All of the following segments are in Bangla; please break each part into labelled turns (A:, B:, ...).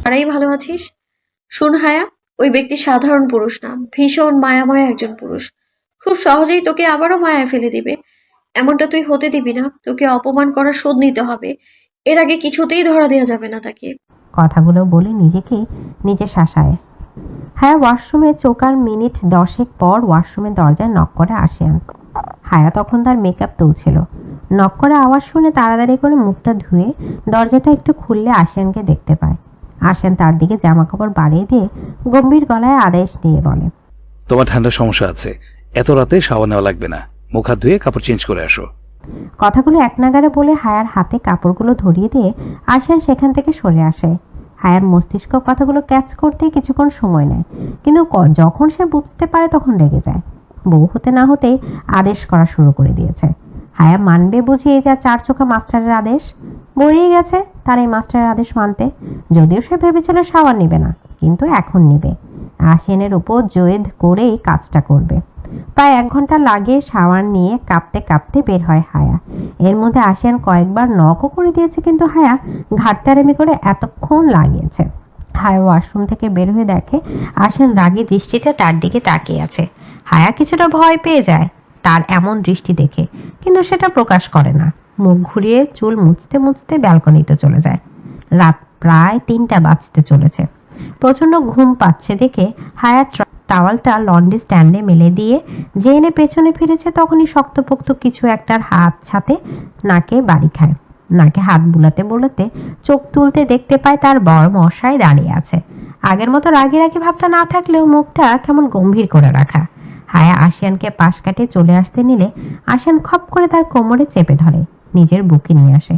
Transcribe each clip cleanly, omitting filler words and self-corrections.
A: তারাই ভালো আছিস? শুন হায়া, ওই ব্যক্তি সাধারণ পুরুষ না, ভীষণ মায়াময় একজন পুরুষ। খুব সহজেই তোকে আবারও মায়ায় ফেলে দিবে। এমনটা তুই হতে দিবি না। তোকে অপমান করার শোধ নিতে হবে। এর আগে কিছুতেই ধরা দেওয়া যাবে না তাকে।
B: কথাগুলো বলে নিজেকে নিজে শাসায়। হায়া ওয়াশরুমে চোকার মিনিট 10 পর ওয়াশরুমের দরজায় নক করে আসিয়ান। হায়া তখন তার মেকআপ তুলছিল। নক করে আওয়াজ শুনে তাড়াতাড়ি করে মুখটা ধুয়ে দরজাটা একটু খুললে আসিয়ানকে দেখতে পায়। আসিয়ান তার দিকে জামা কাপড় বাড়িয়ে দিয়ে গম্ভীর গলায় আদেশ দিয়ে বলে,
C: তোমার ঠান্ডার সমস্যা আছে, এত রাতে শাওয়ার নেওয়া লাগবে না, মুখ হাত ধুয়ে কাপড় চেঞ্জ করে আসো।
B: কথাগুলো এক নাগারে বলে হায়ার হাতে কাপড়গুলো ধরিয়ে দিয়ে আসিয়ান সেখান থেকে সরে আসে। হায়ার মস্তিষ্ক কথাগুলো ক্যাচ করতে কিছুক্ষণ সময় নেয়, কিন্তু যখন সে বুঝতে পারে তখন রেগে যায়। বউ হতে না হতেই আদেশ করা শুরু করে দিয়েছে। হায়া মানবে বুঝিয়ে যা চার চোখা মাস্টারের আদেশ, বইয়ে গেছে তার এই মাস্টারের আদেশ মানতে। যদিও সে ভেবেছিল শাওয়ার নেবে না, কিন্তু এখন নেবে। আসিয়ানের উপর জেদ করেই কাজটা করবে। প্রায় 1 ঘন্টা লাগে শাওয়ার নিয়ে কাঁপতে কাঁপতে বের হয় হায়া। এর মধ্যে আসিয়ান কয়েকবার নকও করে দিয়েছে, কিন্তু হায়া ঘাটতারামি করে এতক্ষণ লাগিয়েছে। হায়া ওয়াশরুম থেকে বের হয়ে দেখে আসিয়ান রাগী দৃষ্টিতে তার দিকে তাকিয়ে আছে। হায়া কিছুটা ভয় পেয়ে যায় তার এমন দৃষ্টি দেখে, কিন্তু সেটা প্রকাশ করে না। মুখ ঘুরিয়ে চুল মুছতে মুছতে ব্যালকনিতে চলে যায়। রাত প্রায় 3টা বাজতে চলেছে। প্রচণ্ড ঘুম পাচ্ছে দেখে হায়া টাওয়ালটা লন্ড্রি স্ট্যান্ডে মেলে দিয়ে যে এনে পেছনে ফিরেছে, তখনই শক্তপোক্ত কিছু একটার হাত সাথে নাকে বাড়ি খায়। নাকে হাত বুলাতে বুলাতে চোখ তুলতে দেখতে পায় তার বড় মশাই দাঁড়িয়ে আছে। আগের মতো রাগি রাগি ভাবটা না থাকলেও মুখটা কেমন গম্ভীর করে রাখা। হায়া আসিয়ানকে পাশ কাটিয়ে চলে আসতে নিলে আসিয়ান খপ করে তার কোমরে চেপে ধরে, নিজের বুকে নিয়ে আসে।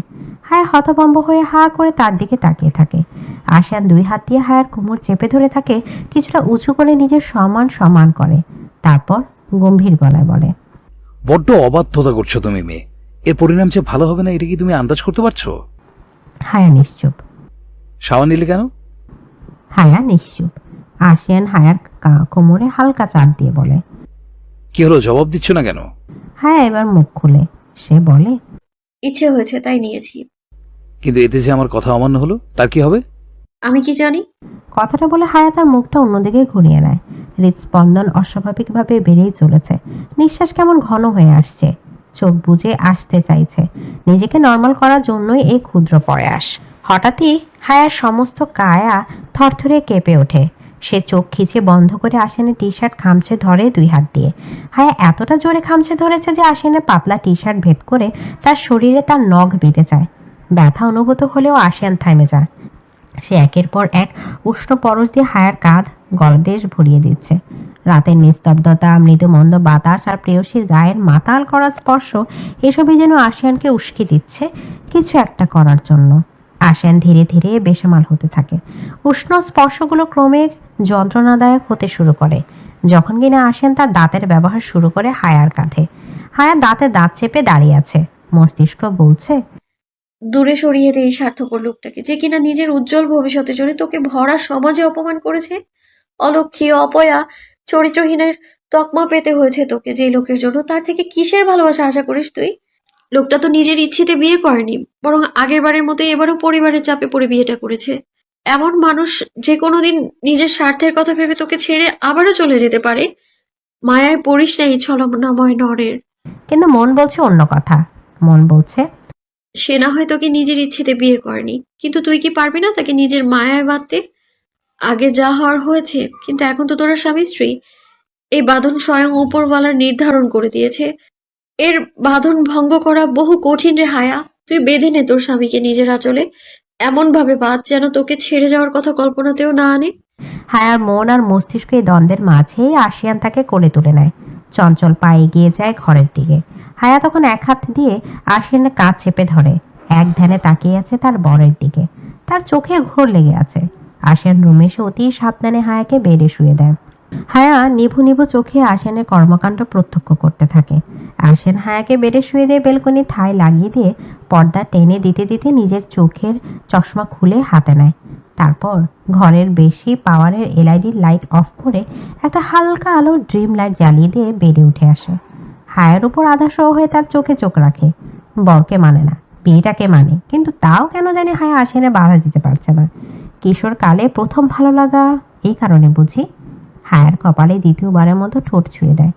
B: হায়া হতভম্ব হয়ে হা করে তার দিকে তাকিয়ে থাকে। আসিয়ান 2 হাত দিয়ে হায়ার কোমর চেপে ধরে থাকে, কিছুটা উঁচু করে নিজের সমান সমান করে। তারপর গম্ভীর গলায় বলে,
C: বড্ড অবাধ্যতা করছো তুমি মেয়ে, এর পরিণাম যে ভালো হবে না এটা কি তুমি আন্দাজ করতে পারছো?
B: হায়া নিশ্চুপ।
C: শাওয়ার নিলে কেন?
B: হায়া নিশ্চুপ। আসিয়ান হায়ার কোমরে হালকা চাপ দিয়ে বলে,
C: কি হলো, জবাব দিচ্ছ না কেন?
B: হায়া এবার মুখ খুলে সে বলে,
A: ইচ্ছে হয়েছে তাই নিয়েছি।
C: কিন্তু এতে যে আমার কথা অমান্য হলো তার কি হবে?
A: আমি কি জানি?
B: কথাটা বলে হায়া তার মুখটা অন্যদিকে ঘুরিয়ে নেয়। হৃদস্পন্দন অস্বাভাবিকভাবে বেড়েই চলেছে। নিঃশ্বাস কেমন ঘন হয়ে আসছে। চোখ বুজে আসতে চাইছে। নিজেকে নর্মাল করার জন্যই এই ক্ষুদ্র প্রয়াস। হঠাৎই হায়ার সমস্ত কায়া থরথরে কেঁপে ওঠে। সে চোখ খিচে বন্ধ করে আসিয়ানের টি শার্ট খামচে ধরে 2 হাত দিয়ে। হায়া এতটা জোরে খামচে ধরেছে যে আসিয়ানের পাতলা টি শার্ট ভেদ করে তার শরীরে তার নখ বেঁধে যায়। ব্যথা অনুভূত হলেও আসিয়ান থামে যায়। সে একের পর এক উষ্ণ পরশ দিয়ে হায়ার কাঁধ গলদেশ ভরিয়ে দিচ্ছে। রাতের নিস্তব্ধতা, মৃদু মন্দ বাতাস আর প্রেয়সীর গায়ের মাতাল করা স্পর্শ, এসবই যেন আসিয়ানকে উস্কে দিচ্ছে কিছু একটা করার জন্য। আসিয়ান ধীরে ধীরে বেসামাল হতে থাকে। উষ্ণ স্পর্শগুলো ক্রমে যন্ত্রণাদায়ক হতে শুরু করে, যখন কিনা আসিয়ান তার দাঁতের ব্যবহার শুরু করে হায়ার কাঁধে। হায়া দাঁতে দাঁত চেপে দাঁড়িয়ে আছে। মস্তিষ্ক বলছে,
A: দূরে সরিয়ে দে এই স্বার্থপর লোকটাকে, যে কিনা নিজের উজ্জ্বল ভবিষ্যতের জন্য তোকে ভরা সমাজে অপমান করেছে। অলক্ষী, অপয়া, চরিত্রহীনের তকমা পেতে হয়েছে তোকে যে লোকের জন্য। তার থেকে কিসের ভালোবাসা আশা করিস তুই? লোকটা তো নিজের ইচ্ছেতে বিয়ে করেনি, বরং আগের বারের মতো এবারও পরিবারের চাপে পড়ে বিয়েটা করেছে। এমন মানুষ যে কোনোদিন নিজের স্বার্থের কথা ভেবে তোকে ছেড়ে আবারও চলে যেতে পারে। মায়ায় পড়িস না এই ছলনাময় নরের।
B: কিন্তু মন বলছে অন্য কথা। মন বলছে,
A: সে না হয় তোকে নিজের ইচ্ছেতে বিয়ে করেনি, কিন্তু তুই কি পারবি না তাকে নিজের মায়ায় বাঁধতে? আগে যা হওয়ার হয়েছে, কিন্তু এখন তো তোরা স্বামী স্ত্রী। এই বাঁধন স্বয়ং উপরওয়ালার নির্ধারণ করে দিয়েছে। এর বাঁধন ভঙ্গ করা বহু কঠিন রে হায়া। তুই বেঁধে নে তোর স্বামীকে নিজের আঁচলে, এমন ভাবে বাঁধ যেন তোকে ছেড়ে যাওয়ার কথা কল্পনাতেও না আনে।
B: হায়ার মন আর মস্তিষ্ক এই দ্বন্দ্বের মাঝেই আসিয়ান তাকে কোলে তুলে নেয়। চঞ্চল পা এগিয়ে যায় ঘরের দিকে। হায়া তখন 1 হাত দিয়ে আসিয়ানের কাঁধ চেপে ধরে, এক ধ্যানে তাকিয়ে আছে তার বরের দিকে। তার চোখে ঘোর লেগে আছে। আসিয়ান রুমে এসে অতি সাবধানে হায়াকে বেডে শুয়ে দেয়। হায়া নিভু নিভু চোখে আসিয়ানের কর্মকাণ্ড প্রত্যক্ষ করতে থাকে। আসিয়ান হায়াকে বেডে শুয়ে দিয়ে বেলকনি থাই লাগিয়ে দিয়ে পর্দা টেনে দিতে দিতে নিজের চোখের চশমা খুলে হাতে নেয়। তারপর ঘরের বেশি পাওয়ারের এলইডি লাইট অফ করে একটা হালকা আলো ড্রিম লাইট জ্বালিয়ে দিয়ে বেডে উঠে আসে। হায়ের উপর আধা শো হয়ে তার চোখে চোখ রাখে। বরকে মানে না, বিয়েটাকে মানে, কিন্তু তাও কেন জানি হায়া আশিয়ানে বাধা দিতে পারছে না। কিশোর কালে প্রথম ভালো লাগা, এই কারণে বুঝি। হায়ার কপালে দ্বিতীয়বারের মতো ঠোঁট ছুঁয়ে দেয়।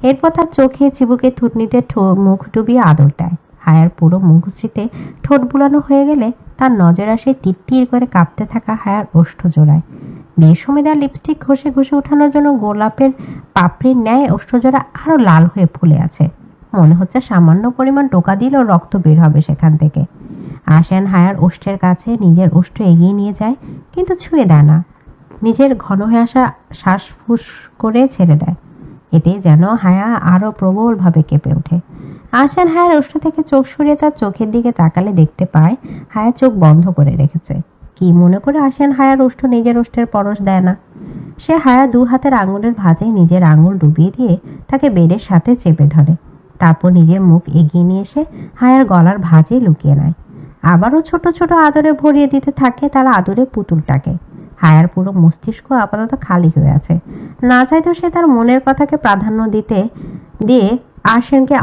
B: এরপর তার চোখে চিবুকে থুতনিতে মুখ ডুবিয়ে আদর দেয়। হায়ার পুরো মুখশ্রীতে ঠোঁট বুলানো হয়ে গেলে তার নজর আসে তিত্তির করে কাঁপতে থাকা হায়ার ওষ্ঠ জোড়ায়। বিয়ের সময় তার লিপস্টিক ঘষে ঘষে ওঠানোর জন্য গোলাপের পাপড়ির ন্যায় ওষ্ঠজোড়া আরো লাল হয়ে ফুলে আছে। মনে হচ্ছে সামান্য পরিমাণ টোকা দিলেও রক্ত বের হবে সেখান থেকে। আশিয়ান হায়ার ওষ্ঠের কাছে নিজের ওষ্ঠ এগিয়ে নিয়ে যায়, কিন্তু ছুঁয়ে দেয় না। নিজের ঘন হয়ে আসা শ্বাসফুস করে ছেড়ে দেয়। এতে যেন হায়া আরো প্রবলভাবে কেঁপে ওঠে। আশিয়ান হায়ার ওষ্ঠ থেকে চোখ সরিয়ে তার চোখের দিকে তাকালে দেখতে পায় হায়া চোখ বন্ধ করে রেখেছে। কি মনে করে আশিয়ান হায়ার ওষ্ঠ নিজের ওষ্ঠের পরশ দেয় না। সে হায়া দু হাতের আঙুলের ভাঁজে নিজের আঙুল ডুবিয়ে দিয়ে তাকে বেডের সাথে চেপে ধরে। তারপর নিজের মুখ এগিয়ে নিয়ে এসে হায়ার গলার ভাঁজে লুকিয়ে নেয়। আবারও ছোট ছোট আদরে ভরিয়ে দিতে থাকে তার আদরে পুতুলটাকে। হায়ার পুরো মস্তিষ্ক আপাতত খালি হয়ে আছে। না চাইতেও সে তার মনের কথাকে প্রাধান্য দিয়ে আশিয়ানকে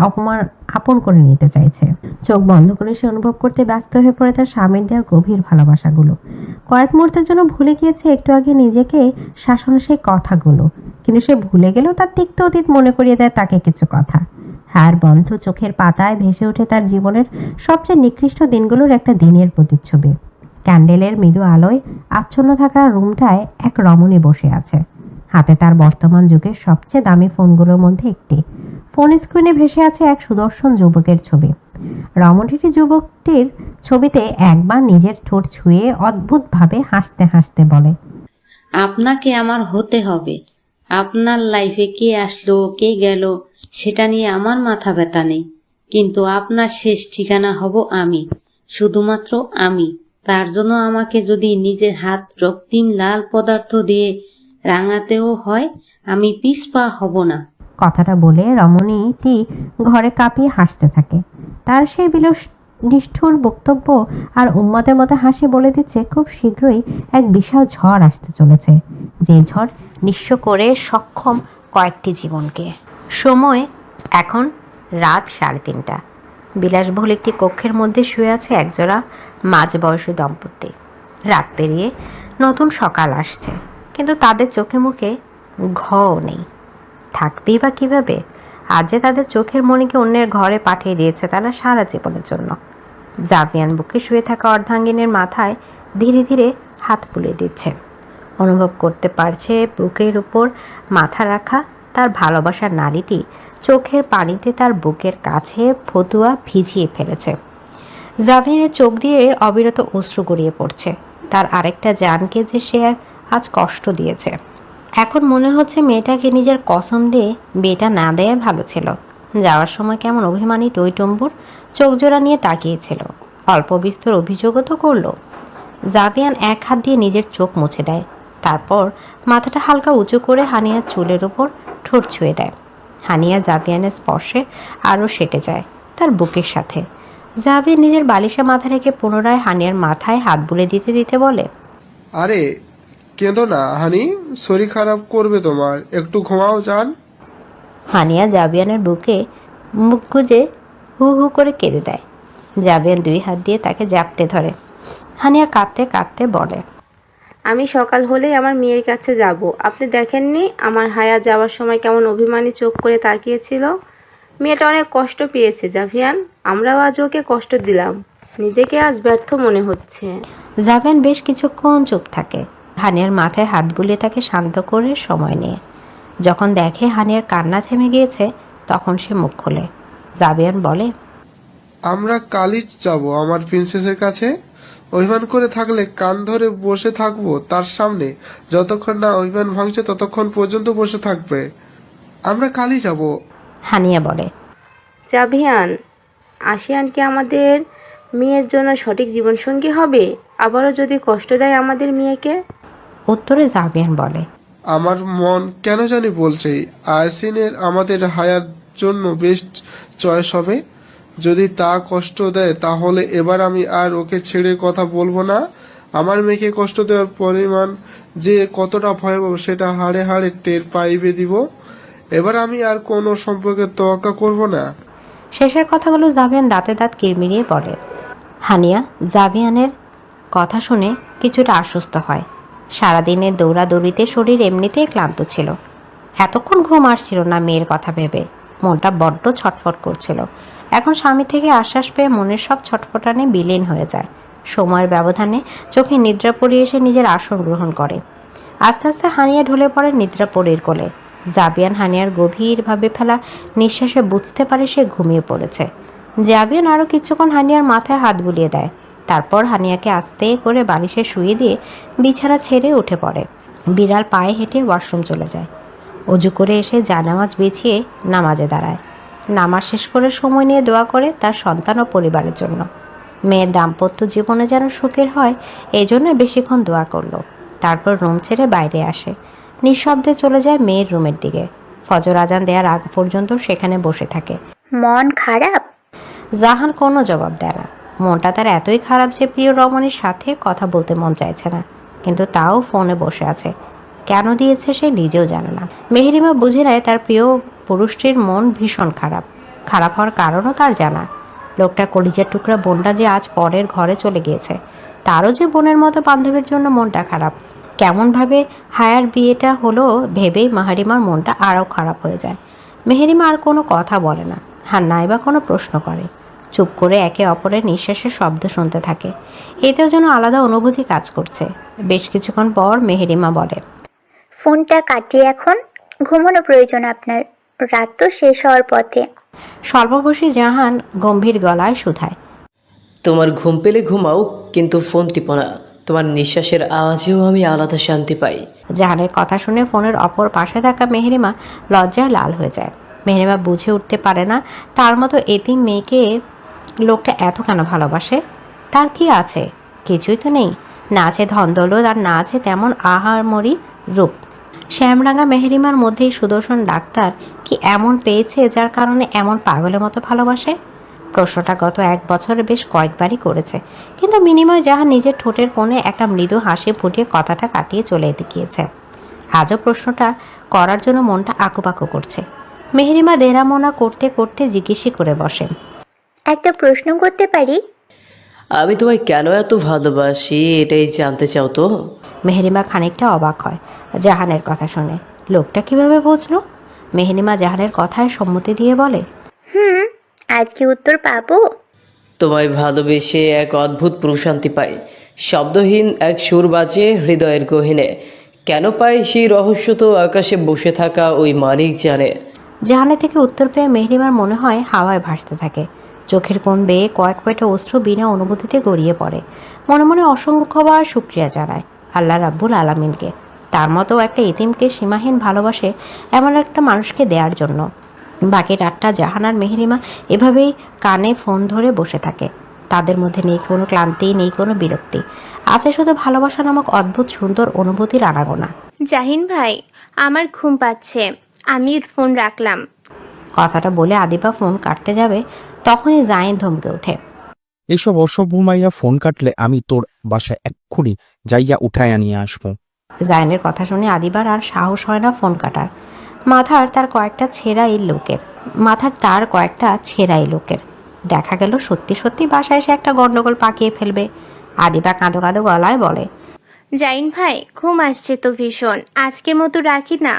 B: আপন করে নিতে চাইছে। চোখ বন্ধ করে সে অনুভব করতে ব্যস্ত হয়ে পড়ে তার স্বামীর দেওয়া গভীর ভালোবাসাগুলো। কয়েক মুহূর্তের জন্য ভুলে গিয়েছে একটু আগে নিজেকে শাসনের সেই কথাগুলো, কিন্তু সে ভুলে গেলেও তার তিক্ত অতীত মনে করিয়ে দেয় তাকে কিছু কথা। হায়ার বন্ধ চোখের পাতায় ভেসে ওঠে তার জীবনের সবচেয়ে নিকৃষ্ট দিনগুলোর একটা দিনের প্রতিচ্ছবি। ক্যান্ডেলের মৃদু আলোয় আচ্ছন্ন থাকা রুমটায় এক রমণী বসে আছে। হাতে তার বর্তমান যুগের সবচেয়ে দামি ফোনগুলোর মধ্যে একটি। ফোন স্ক্রিনে ভেসে আছে এক সুদর্শন যুবকের ছবি। রমণীটি যুবকটির ছবিতে একবার নিজের ঠোঁট ছুঁয়ে অদ্ভুতভাবে হাসতে হাসতে বলে,
D: আপনাকে আমার হতে হবে। আপনার লাইফে কে আসলো কে গেল সেটা নিয়ে আমার মাথা ব্যথা নেই, কিন্তু আপনার শেষ ঠিকানা হব আমি, শুধুমাত্র আমি। তার জন্য আমাকে যদি নিজের হাত রক্তিম লাল পদার্থ দিয়ে রাঙাতেও হয়, আমি পিছপা হব না।
B: কথাটা বলে রমণীটি ঘরে কাঁপিয়ে হাসতে থাকে। তার সেই নিষ্ঠুর বক্তব্য আর উন্মাদের মতো হাসি বলে দিচ্ছে খুব শীঘ্রই এক বিশাল ঝড় আসতে চলেছে, যে ঝড় নিঃস্ব করে সক্ষম কয়েকটি জীবনকে। সময় এখন রাত 3:30। বিলাসবহুল একটি কক্ষের মধ্যে শুয়ে আছে একজোড়া মাঝবয়সী দম্পতি। রাত পেরিয়ে নতুন সকাল আসছে, কিন্তু তাদের চোখে মুখে ঘও নেই। থাকবেই বা কিভাবে? আজ যে তাদের চোখের মণিকে অন্যের ঘরে পাঠিয়ে দিয়েছে তারা সারা জীবনের জন্য। জাভিয়ান বুকে শুয়ে থাকা অর্ধাঙ্গিনীর মাথায় ধীরে ধীরে হাত বুলিয়ে দিচ্ছে। অনুভব করতে পারছে বুকের উপর মাথা রাখা তার ভালোবাসার নারীটি চোখের পানিতে তার বুকের কাছে ফতুয়া ভিজিয়ে ফেলেছে। জাভিয়ানের চোখ দিয়ে অবিরত অশ্রু গড়িয়ে পড়ছে। তার আরেকটা জানকে যে সে আজ কষ্ট দিয়েছে। এখন মনে হচ্ছে মেয়েটাকে নিজের কসম দিয়ে বিয়েটা না দেয়া ভালো ছিল। যাওয়ার সময় কেমন অভিমানী টইটম্বুর চোখ জোড়া নিয়ে তাকিয়েছিল, অল্প বিস্তর অভিযোগও তো করলো। জাভিয়ান এক হাত দিয়ে নিজের চোখ মুছে দেয়, তারপর মাথাটা হালকা উঁচু করে হানিয়ার চুলের উপর ঠোঁট ছুঁয়ে দেয়। হানিয়া জাভিয়ানের স্পর্শে আরও সেটে যায় তার বুকের সাথে। জাভিয়ান নিজের বালিশে মাথা রেখে পুনরায় হানিয়ার মাথায় হাত বুলে দিতে দিতে বলে,
E: আরে কেঁদো না হানি, শরীর খারাপ করবে তোমার, একটু ঘুমাও যান।
B: হানিয়া জাভিয়ানের বুকে মুখ গুজে হু হু করে কেঁদে দেয়। জাভিয়ান 2 হাত দিয়ে তাকে জাপটে ধরে। হানিয়া কাঁদতে কাঁদতে বলে,
F: আমি সকাল হলেই আমার মেয়ের কাছে যাব। আপনি দেখেননি আমার হায়া যাওয়ার সময় কেমন অভিমানী চোখ করে তাকিয়েছিল? মেয়েটা অনেক কষ্ট পেয়েছে জাভিয়ান, আমরাও আজ ওকে কষ্ট দিলাম। নিজেকে আজ ব্যর্থ মনে হচ্ছে।
B: জাভিয়ান বেশ কিছুক্ষণ চুপ থাকে, হানিয়ার মাথায় হাত বুলিয়ে তাকে শান্ত করে সময় নিয়ে। যখন দেখে হানিয়ার কান্না থেমে গিয়েছে তখন সে মুখ খোলে। জাভিয়ান বলে,
E: আমরা কালই যাব আমার প্রিন্সেসের কাছে। অভিমান করে থাকলে কান ধরে বসে থাকবো তার সামনে, যতক্ষণ না অভিমান ভাঙছে ততক্ষণ পর্যন্ত বসে থাকবে। আমরা কালই যাব।
B: হানিয়া বলে,
F: জাভিয়ান, আশিয়ান কি আমাদের মেয়ের জন্য সঠিক জীবনসঙ্গী হবে? আবারও যদি কষ্ট দেয় আমাদের মেয়েকে?
B: উত্তরে জাভিয়ান বলে,
E: আমার মন কেন জানি বলছে আয়াসিনের আমাদের হায়ার জন্য বেস্ট চয়েস হবে। যদি তা কষ্ট দেয় তাহলে এবার আমি আর ওকে ছেড়ে কথা বলবো না। আমার মেয়েকে কষ্ট দেওয়ার পরিমাণ যে কতটা ভয়াবহ সেটা হাড়ে হাড়ে টের পাইবে দিব। এবার আমি আর কোনো সম্পর্কে তোয়াক্কা করব না।
B: শেষের কথাগুলো জাভিয়ান দাঁতে দাঁত কিরমিরিয়ে বলে। হানিয়া জাভিয়ানের কথা শুনে কিছুটা আশ্বস্ত হয়। সারাদিনের দৌড়াদৌড়িতে শরীর এমনিতেই ক্লান্ত ছিল। এতক্ষণ ঘুম আসছিল না মেয়ের কথা ভেবে। মনটা বড্ড ছটফট করছিল। এখন স্বামী থেকে আশ্বাস পেয়ে মনের সব ছটফটানি বিলীন হয়ে যায়। সময়ের ব্যবধানে চোখে নিদ্রা পড়িয়ে এসে নিজের আসন গ্রহণ করে। আস্তে আস্তে হানিয়া ঢলে পড়ে নিদ্রাপরীর কোলে। জাবিয়ান হানিয়ার গভীরভাবে ফেলা নিঃশ্বাসে বুঝতে পারে সে ঘুমিয়ে পড়েছে। জাবিয়ান আরও কিছুক্ষণ হানিয়ার মাথায় হাত বুলিয়ে দেয়। তারপর হানিয়াকে আস্তে করে বালিশে শুয়ে দিয়ে বিছানা ছেড়ে উঠে পড়ে। বিড়াল পায়ে হেঁটে ওয়াশরুম চলে যায়। অজু করে এসে জানামাজ বিছিয়ে নামাজে দাঁড়ায়। নামাজ শেষ করে সময় নিয়ে দোয়া করে তার সন্তান ও পরিবারের জন্য। মেয়ের দাম্পত্য জীবনে যেন সুখের হয় এই জন্য বেশিক্ষণ দোয়া করলো। তারপর রুম ছেড়ে বাইরে আসে। নিঃশব্দে চলে যায় মেয়ের রুমের দিকে। ফজর আজান দেওয়ার আগ পর্যন্ত সেখানে বসে থাকে।
G: মন খারাপ?
B: জাহান কোনো জবাব দেয় না। মনটা তার এতই খারাপ যে প্রিয় রমণীর সাথে কথা বলতে মন চাইছে না, কিন্তু তাও ফোনে বসে আছে। কেন দিয়েছে সে নিজেও জানে না। মেহেরিমা বুঝে নেয় তার প্রিয় পুরুষটির মন ভীষণ খারাপ। খারাপ হওয়ার কারণও তার জানা। লোকটা কলিজার টুকরা বোনটা যে আজ পরের ঘরে চলে গিয়েছে, তারও যে বোনের মতো বান্ধবীর জন্য মনটা খারাপ। কেমনভাবে হায়ার বিয়েটা হলো ভেবেই মেহেরিমার মনটা আরও খারাপ হয়ে যায়। মেহেরিমা আর কোনো কথা বলে না, আর নাইবা কোনো প্রশ্ন করে। চুপ করে একে অপরের নিঃশ্বাসের শব্দ শুনতে থাকে। এতেও যেন আলাদা অনুভূতি কাজ করছে। বেশ কিছুক্ষণ পর মেহেরিমা বলে,
G: ফোনটা কাটিয়ে এখন ঘুমানো প্রয়োজন আপনার, রাত তো শেষ হওয়ার পথে।
B: স্বল্পবয়সী জাহান গম্ভীর গলায় শুধায়,
H: তোমার ঘুম পেলে ঘুমাও, কিন্তু ফোন টিপো না। তোমার নিঃশ্বাসের আওয়াজেও আমি আলাদা শান্তি পাই।
B: জাহানের কথা শুনে ফোনের অপর পাশে থাকা মেহেরিমা লজ্জায় লাল হয়ে যায়। মেহেরিমা বুঝে উঠতে পারে না তার মতো এতিম মেয়েকে লোকটা এত কেন ভালোবাসে। তার কি আছে? কিছুই তো নেই। না আছে ধন দৌলত, আর না আছে তেমন আহারমরি রূপ। শ্যামরাঙা মেহেরিমার মধ্যেই সুদর্শন ডাক্তার কি এমন পেয়েছে যার কারণে এমন পাগলের মতো ভালোবাসে? প্রশ্নটা গত 1 বছরে বেশ কয়েকবারই করেছে, কিন্তু বিনিময়ে যাহা নিজের ঠোঁটের কোণে একটা মৃদু হাসি ফুটিয়ে কথাটা কাটিয়ে চলে গিয়েছে। আজও প্রশ্নটা করার জন্য মনটা আকুপাকু করছে। মেহেরিমা দেরামোনা করতে করতে জিজ্ঞেস করে বসে,
G: একটা প্রশ্ন করতে পারি?
H: আমি তোমায় কেন এত ভালোবাসি এটাই জানতে চাও তো?
B: মেহেরিমা খানিকটা অবাক হয় জাহানের কথা শুনে। লোকটা কিভাবে বুঝলো? মেহেরিমা জাহানের কথায় সম্মতি দিয়ে বলে,
G: আজকে উত্তর পাবো?
H: তোমায় ভালোবেসে এক অদ্ভুত প্রশান্তি পাই। শব্দহীন এক সুর বাজে হৃদয়ের গহীনে। কেন পাই সেই রহস্য তো আকাশে বসে থাকা ওই মালিক জানে।
B: জাহানের থেকে উত্তর পেয়ে মেহেরিমার মনে হয় হাওয়ায় ভাসতে থাকে। চোখের কোণ বেয়ে কয়েক পেটা অশ্রু বিনা অনুভূতিতে গড়িয়ে পড়ে। মনে মনে অসংখ্যবার শুকরিয়া জানায় আল্লাহ রাব্বুল আলামিনকে, তার মতো একটা এতিমকে সীমাহীন ভালোবাসে এমন একটা মানুষকে দেওয়ার জন্য। বাকি রাতটা জাহান আর মেহেরিমা এভাবেই কানে ফোন ধরে বসে থাকে। তাদের মধ্যে নেই কোনো ক্লান্তি, নেই কোনো বিরক্তি। আছে শুধু ভালোবাসা নামক অদ্ভুত সুন্দর অনুভূতির আনাগোনা।
I: জাহিন ভাই, আমার ঘুম পাচ্ছে, আমি ফোন রাখলাম।
B: কথাটা বলে আদিবা ফোন কাটতে যাবে, তখনই জাহিন ধমকে ওঠে,
J: এসব অসভ্য মাইয়া ফোন কাটলে আমি তোর বাসায় এক্ষুনি যাইয়া উঠাইয়া নিয়ে আসবো।
B: জাহিনের কথা শুনে আদিবার আর সাহস হয় না ফোন কাটার। মাথার তার কয়েকটা ছেঁড়াই লোকের দেখা গেল সত্যি সত্যি বাসায় এসে একটা গন্ডগোল পাকিয়ে ফেলবে। আদিবা কাঁদো কাঁদো গলায় বলে,
I: জাহিন ভাই, ঘুম আসছে তো ভীষণ, আজকের মতো রাখি না,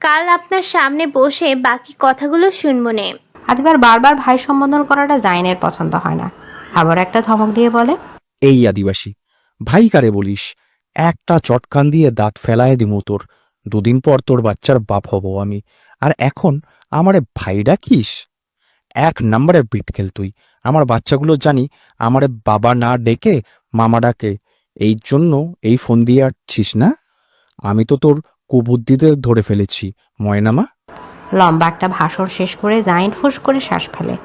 I: কাল আপনার সামনে বসে বাকি কথাগুলো শুনবো নে।
B: আদিবার বারবার ভাই সম্বোধন করাটা জাহিনের পছন্দ হয় না। আবার একটা ধমক দিয়ে বলে,
J: এই আদিবাসী, ভাই কারে বলিস? একটা চটকান দিয়ে দাঁত ফেলায় দিমু তোর। 2 দিন পর তোর বাচ্চার বাপ হব আমি, আর এখন আমারে ভাই ডাকিস? 1 নম্বরে বিটকেল তুই। আমার বাচ্চাগুলো জানি আমারে বাবা না ডেকে মামা ডাকে, এই জন্য এই ফোন দিয়ে আসছিস না? আমি তো তোর কুবুদ্ধিদের ধরে ফেলেছি ময়নামা।
B: লম্বা একটা ভাষণ শেষ করে জাহিন ফুস করে শ্বাস ফেলে।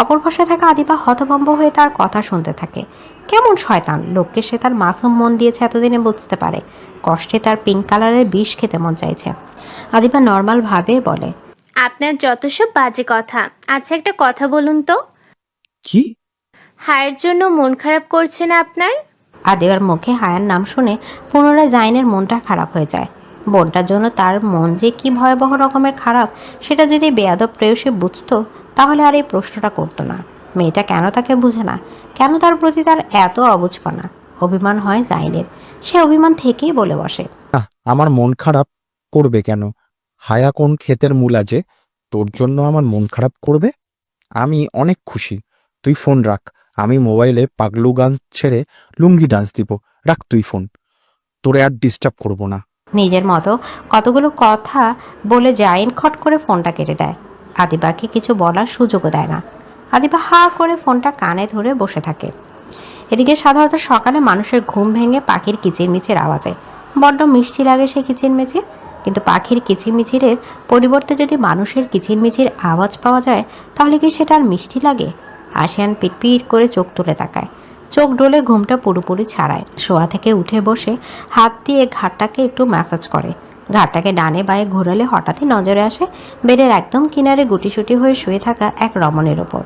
B: অপর পাশে থাকা আদিবা হতভম্ব হয়ে তার কথা শুনতে থাকে। কেমন শয়তান লোককে সে তার মাসুম মন দিয়েছে এতদিনে বুঝতে পারে। কষ্টে তার পিঙ্ক কালারের বিষ খেতে মন চাইছে। আদিবা নর্মাল ভাবে বলে,
I: আপনার যত সব বাজে কথা। আচ্ছা, একটা কথা বলুন তো,
J: কি?
I: হায়ের জন্য মন খারাপ করছে না আপনার?
B: আদিবার মুখে হায়ার নাম শুনে পুনরায় জাহিনের মনটা খারাপ হয়ে যায়। বোনটার জন্য তার মন যে কি ভয়াবহ রকমের খারাপ সেটা যদি বেয়াদব প্রেয়সী বুঝতো তাহলে আর এই প্রশ্নটা করতো না। মেয়েটা কেন তাকে বুঝে না, কেন তার প্রতি তার এত অবুঝপনা। অভিমান হয় জাইনের, সে অভিমান থেকেই বলে বসে,
J: না, আমার মন খারাপ করবে কেন? হায়া কোন ক্ষেতের মূলা যে তোর জন্য আমার মন খারাপ করবে? আমি অনেক খুশি। তুই ফোন রাখ, আমি মোবাইলে পাগলু গান ছেড়ে লুঙ্গি ডান্স দিব। রাখ তুই ফোন, তোরে আর ডিস্টার্ব করবো না।
B: নিজের মতো কতগুলো কথা বলে জাইন খট করে ফোনটা কেটে দেয়। আদিবাকে কিছু বলার সুযোগও দেয় না। আদিবা হা করে ফোনটা কানে ধরে বসে থাকে। এদিকে সাধারণত সকালে মানুষের ঘুম ভেঙে পাখির কিচিরমিচির আওয়াজে বড্ড মিষ্টি লাগে সে কিচিরমিচির, কিন্তু পাখির কিচিরমিচিরের পরিবর্তে যদি মানুষের কিচিরমিচির আওয়াজ পাওয়া যায় তাহলে কি সেটা আর মিষ্টি লাগে? আশিয়ান পিটপিট করে চোখ তুলে তাকায়, চোখ ডলে ঘুমটা পুরোপুরি ছাড়ায়। শোয়া থেকে উঠে বসে হাত দিয়ে ঘাটটাকে একটু ম্যাসাজ করে। ঘাটটাকে ডানে বায়ে ঘোরালে হঠাৎই নজরে আসে বেডের একদম কিনারে গুটিসুটি হয়ে শুয়ে থাকা এক রমণের ওপর।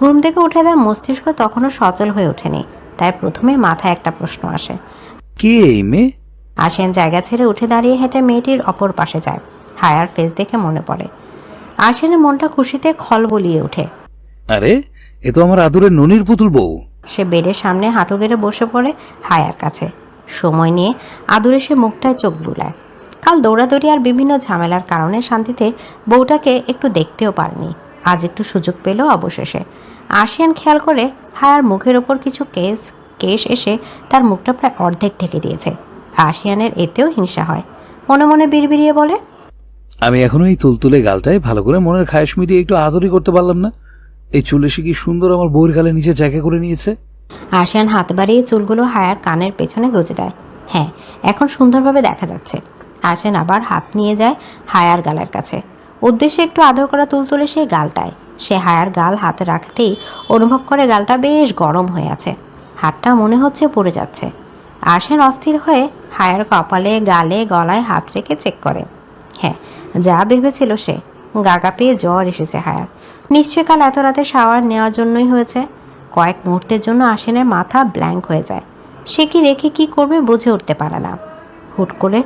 B: ঘুম থেকে উঠে তার মস্তিষ্ক তখনও সচল হয়ে ওঠেনি, তাই প্রথমে মাথায় একটা প্রশ্ন আসে।
C: কে এই মেয়ে?
B: আশিয়ান জায়গা ছেড়ে উঠে দাঁড়িয়ে হেঁটে মেয়েটির অপর পাশে যায়। হায়ার ফেস দেখে মনে পড়ে। আশিয়ানের মনটা খুশিতে খলবলিয়ে ওঠে।
C: আরে, এ তো আমার আদরের ননির পুতুল বউ।
B: সে বেডের সামনে হাঁটু গেড়ে বসে পড়ে হায়ার কাছে। সময় নিয়ে আদুরে সে মুখটায় চোখ বুলায়। কাল দৌড়াদৌড়ি আর বিভিন্ন ঝামেলার কারণে শান্তিতে বউটাকে একটু দেখতেও পারেনি। আজ একটু সুযোগ পেল অবশেষে। আশিয়ান খেয়াল করে হায়ার মুখের ওপর কিছু কেশ এসে তার মুখটা প্রায় অর্ধেক ঢেকে দিয়েছে। আশিয়ানের এতেও হিংসা হয়, মনে মনে বিড়বিড়িয়ে বলে,
C: আমি এখনো এই তুলতুলে গালটায় ভালো করে মনের খায়েশ মিটিয়ে একটু আদরই করতে পারলাম না। এই চুল এসে কি সুন্দর আমার বউর গালে নিচে জায়গা করে নিয়েছে।
B: আশিয়ান হাত বাড়িয়ে চুলগুলো হায়ার কানের পেছনে গুজে দেয়। হ্যাঁ, এখন সুন্দরভাবে দেখা যাচ্ছে। আশিয়ান আবার হাত নিয়ে যায় হায়ার গালের কাছে, উদ্দেশ্যে একটু আদর করা তুলতুলে সেই গালটায়। সে হায়ার গাল হাতে রাখতেই অনুভব করে গালটা বেশ গরম হয়ে আছে, হাতটা মনে হচ্ছে পড়ে যাচ্ছে। আশিয়ান অস্থির হয়ে হায়ার কপালে, গালে, গলায় হাত রেখে চেক করে। হ্যাঁ, যা ভেবেছিল সে, গাগা পেয়ে জ্বর এসেছে হায়ার। নিশ্চয়ই কাল এত রাতে শাওয়ার নেওয়ার জন্যই হয়েছে। কয়েক মুহূর্তের জন্য আশিয়ানের মাথা ব্ল্যাঙ্ক হয়ে যায়। সে কি রেখে কি করবে বুঝে উঠতে পারে না। হুট করে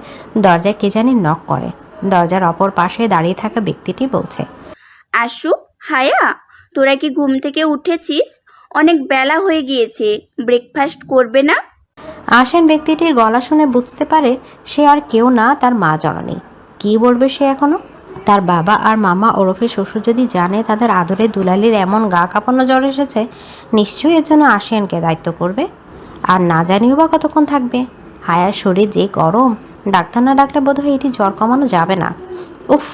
B: দরজায় কে জানি নক করে। দরজার অপর পাশে দাঁড়িয়ে থাকা ব্যক্তিটি বলছে,
K: আশু, হায়া, তোরা কি ঘুম থেকে উঠেছিস? অনেক বেলা হয়ে গিয়েছে, ব্রেকফাস্ট করবে না?
B: আশিয়ান ব্যক্তিটির গলা শুনে বুঝতে পারে সে আর কেউ না, তার মা জননী। কি বলবে সে এখনো? তার বাবা আর মামা ওরফে শ্বশুর যদি জানে তাদের আদরের দুলালির এমন গা কাঁপানো জ্বর এসেছে, নিশ্চয়ই এর জন্য আশিয়ানকে দায়িত্ব করবে। আর না জানিও বা কতক্ষণ থাকবে। হায়ার শরীর যে গরম, ডাক্তার না ডাকলে বোধহয় এটি জ্বর কমানো যাবে না। উফ,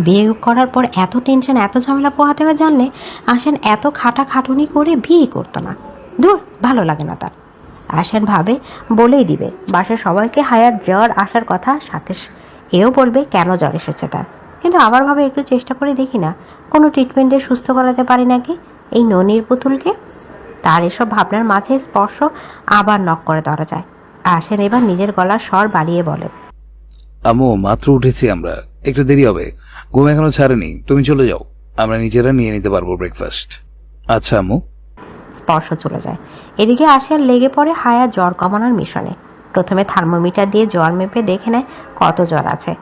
B: বিয়ে করার পর এত টেনশন, এত ঝামেলা পোহাতে হবে জানলে আশিয়ান এত খাটাখাটুনি করে বিয়ে করতো না। দূর, ভালো লাগে না তার। আশিয়ান ভাবে বলেই দিবে বাসার সবাইকে হায়ার জ্বর আসার কথা, সাথে এও বলবে কেন জ্বর এসেছে তার। কিন্তু আবার ভাবে একটু চেষ্টা করে দেখি না কোনো ট্রিটমেন্ট দিয়ে সুস্থ করাতে পারি নাকি এই ননির পুতুলকে। তার এসব ভাবনার মাঝে স্পর্শ আবার নক করে ধরা যায়। আশিয়ান এবার নিজের গলার স্বর বাড়িয়ে বলে,
C: আম্মু, মাত্র উঠেছি আমরা, একটু দেরি হবে। ঘুম এখনো ছাড়েনি, তুমি চলে যাও, আমরা নিজেরা নিয়ে নিতে পারবো ব্রেকফাস্ট। আচ্ছা আম্মু।
B: স্পর্শ চলে যায়। এদিকে আশিয়ান লেগে পড়ে হায়া জ্বর কমানোর মিশনে। প্রথমে থার্মোমিটার দিয়ে জ্বর মেপে দেখে নেয় কত জ্বর আছে।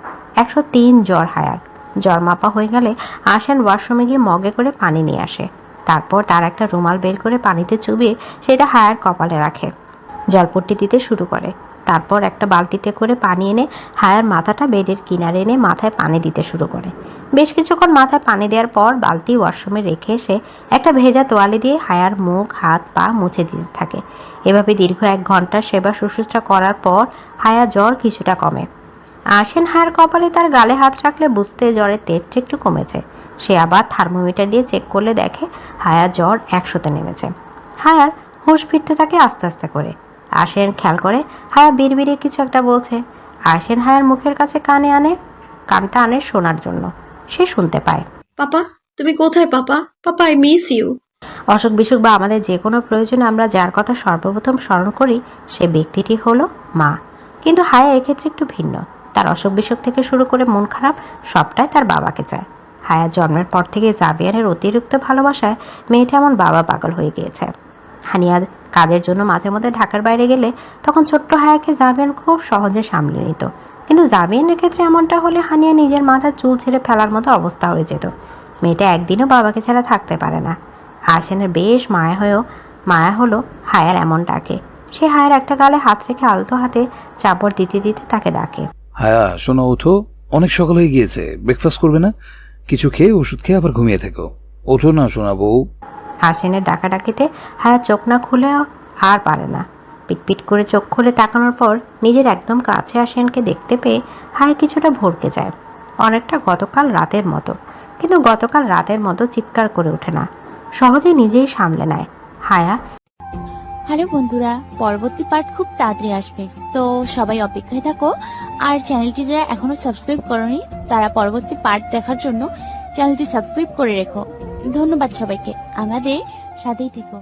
B: 103 জ্বর হায়ার। জ্বর মাপা হয়ে গেলে আশিয়ান ওয়াশরুমে গিয়ে মগে করে পানি নিয়ে আসে। তারপর তার একটা রুমাল বের করে পানিতে চুবিয়ে সেটা হায়ার কপালে রাখে। জলপট্টি দিতে শুরু করে। তারপর একটা বালতিতে করে পানি এনে হায়ার মাথাটা বেডের কিনারে এনে মাথায় পানি দিতে শুরু করে। বেশ কিছুক্ষণ মাথায় পানি দেওয়ার পর বালতি ওয়াশরুমে রেখে এসে একটা ভেজা তোয়ালে দিয়ে হায়ার মুখ, হাত, পা মুছে দিতে থাকে। এভাবে দীর্ঘ 1 ঘন্টার সেবা শুশ্রূষা করার পর হায়া জ্বর কিছুটা কমে। আশিয়ান হায়ার কপালে তার গালে হাত রাখলে বুঝতে জ্বরের তেজটা একটু কমেছে। সে আবার থার্মোমিটার দিয়ে চেক করলে দেখে হায়ার জ্বর 100-তে নেমেছে। হায়ার হুঁশ ফিরতে থাকে আস্তে আস্তে করে। আশিয়ান খেয়াল করে হায়া বিড়বিড়ে কিছু একটা বলছে। আশিয়ান হায়ার মুখের কাছে কানটা আনে শোনার জন্য। সে শুনতে পায়,
A: পাপা, তুমি কোথায় পাপা? পাপা, আই মিস ইউ।
B: অসুখ বিসুখ বা আমাদের যে কোনো প্রয়োজনে আমরা যার কথা সর্বপ্রথম স্মরণ করি সে ব্যক্তিটি হলো মা। কিন্তু হায়া এক্ষেত্রে একটু ভিন্ন। তার অসুখ বিসুখ থেকে শুরু করে মন খারাপ সবটাই তার বাবাকে চায়। হায়া জন্মের পর থেকে জাবিয়ানের অতিরিক্ত ভালোবাসায় মেয়েটা এমন বাবা পাগল হয়ে গিয়েছে। হানিয়া কাজের জন্য মাঝে মধ্যে ঢাকার বাইরে গেলে তখন ছোট্ট হায়াকে জাবিয়ান খুব সহজে সামলে নিত। কিন্তু জাবিয়ানের ক্ষেত্রে এমনটা হলে হানিয়া নিজের মাথার চুল ছেড়ে ফেলার মতো অবস্থা হয়ে যেত। মেয়েটা একদিনও বাবাকে ছাড়া থাকতে পারে না। আহসানের বেশ মায়া হলো হায়ার এমন ডাকে। সে হায়ার একটা গালে হাত রেখে আলতো হাতে চাপড় দিতে দিতে তাকে ডাকে।
C: হায়া শোনো, ওঠো, অনেক সকাল হয়ে গিয়েছে। ব্রেকফাস্ট করবে না? কিছু খেয়ে ওষুধ খেয়ে আবার ঘুমিয়ে থেকো। ওঠো না শোনা বউ।
B: আহসানের ডাকাডাকিতে হায়া চোখ না খুলে আর পারে না। পিটপিট করে চোখ খুলে তাকানোর পর নিজের একদম কাছে আহসানকে দেখতে পেয়ে হায়া কিছুটা ভরকে যায়, অনেকটা গতকাল রাতের মতো। কিন্তু গতকাল রাতের মতো চিৎকার করে ওঠে না, সহজে নিজেই সামলে নেয়। হায়া
L: হ্যালো বন্ধুরা, পরবর্তী পার্ট খুব তাড়াতাড়ি আসবে, তো সবাই অপেক্ষায় থাকো। আর চ্যানেলটি যারা এখনো সাবস্ক্রাইব করনি তারা পরবর্তী পার্ট দেখার জন্য চ্যানেলটি সাবস্ক্রাইব করে রেখো। ধন্যবাদ সবাইকে, আমাদের সাথেই থেকো।